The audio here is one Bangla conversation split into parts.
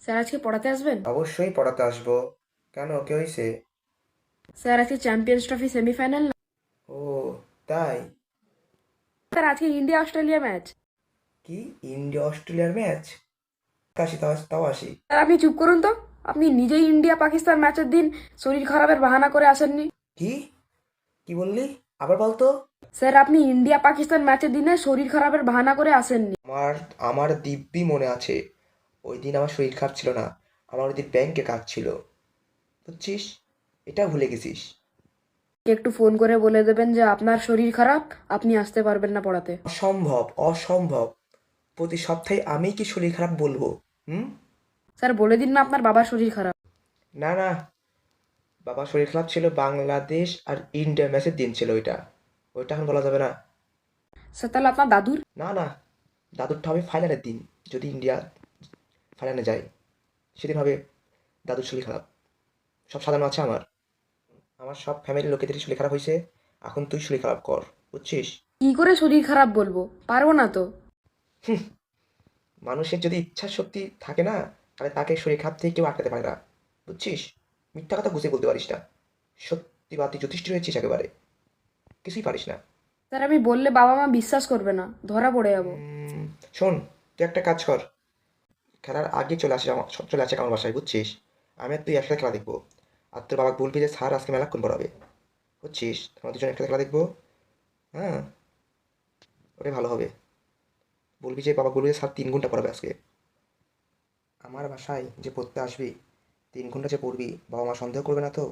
স্যার আজকে পড়াতে আসবেন? অবশ্যই পড়াতে আসবো। কেন, কি হয়েছে? স্যার আজকে চ্যাম্পিয়ন্স ট্রফি সেমিফাইনাল না? ও, তাই? স্যার আজকে ইন্ডিয়া অস্ট্রেলিয়া ম্যাচ। কি, ইন্ডিয়া অস্ট্রেলিয়ার ম্যাচ? আসি, তাও তাও আসি। স্যার আপনি চুপ করুন তো। আপনি নিজেই ইন্ডিয়া পাকিস্তান ম্যাচের দিন শরীর খারাপের বাহানা করে আসেননি। কি কি বললি? আবার বলতো। স্যার আপনি ইন্ডিয়া পাকিস্তান ম্যাচের দিনে শরীর খারাপের বাহানা করে আসেননি। আমার আমার দিব্যি মনে আছে। ওই দিন আমার শরীর খারাপ ছিল না। আমার ওই দিন ব্যাংকে কাজ ছিল, বুঝছিস? এটা ভুলে গেছিস? একটু ফোন করে বলে দেবেন যে আপনার শরীর খারাপ, আপনি আসতে পারবেন না পড়াতে। অসম্ভব, অসম্ভব। প্রতি সপ্তাহে আমি কি শরীর খারাপ বলবো? হুম? স্যার বলে দিন না আপনার বাবার শরীর খারাপ। না, না। বাবার শরীর খারাপ ছিল বাংলাদেশ আর ইন্ডিয়া ম্যাচের দিন ছিল ওইটা। ওইটা এখন বলা যাবে না। স্যার তাহলে আপনার দাদুর? না, না। দাদুরটা হবে ফাইনালের দিন। যদি ইন্ডিয়া ফাইনালে যায়, সেদিন হবে দাদুর শরীর খারাপ। সব সাজানো আছে আমার। আমার সব ফ্যামিলির লোকেদেরই শরীর খারাপ হয়েছে। এখন তুই শরীর খারাপ কর, বুঝছিস? কি করে শরীর খারাপ বলবো, পারবো না তো। মানুষের যদি ইচ্ছা শক্তি থাকে না, তাহলে তাকে শরীর খারাপ থেকে কেউ আটকাতে পারে না, বুঝছিস? মিথ্যা কথা বুঝে বলতে পারিস না। সত্যি বা তুই যথেষ্ট হয়েছিস একেবারে। কিছুই পারিস না। স্যার আমি বললে বাবা মা বিশ্বাস করবে না, ধরা পড়ে যাবো। শোন, তুই একটা কাজ কর। খেলার আগে চলে আসিস, চলে আসে আমার বাসায়, বুঝছিস? আমি আর তুই একসাথে খেলা দেখবো। আর তোর বাবাকে বলবি যে স্যার আজকে মেলাক্ষণ পড়াবে, বুঝছিস? আমরা দুজন একসাথে খেলা দেখবো। হ্যাঁ, ওটাই ভালো হবে। বলবি যে, বাবা বলবি যে স্যার 3 ঘন্টা পড়াবে আজকে। আমার বাসায় যে পড়তে আসবি, 3 ঘন্টা যে পড়বি, বাবা মা সন্দেহ করবে না তো?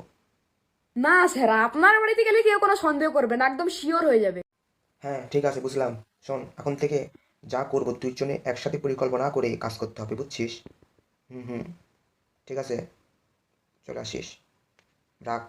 না স্যার, আপনার বাড়িতে গেলে কেউ কোনো সন্দেহ করবে না, একদম শিওর হয়ে যাবে। হ্যাঁ, ঠিক আছে, বুঝলাম। শোন, এখন থেকে যা করবো দুইজনে একসাথে পরিকল্পনা করে কাজ করতে হবে, বুঝছিস? হুম, হুম। ঠিক আছে, চলে আসিস। রাখ।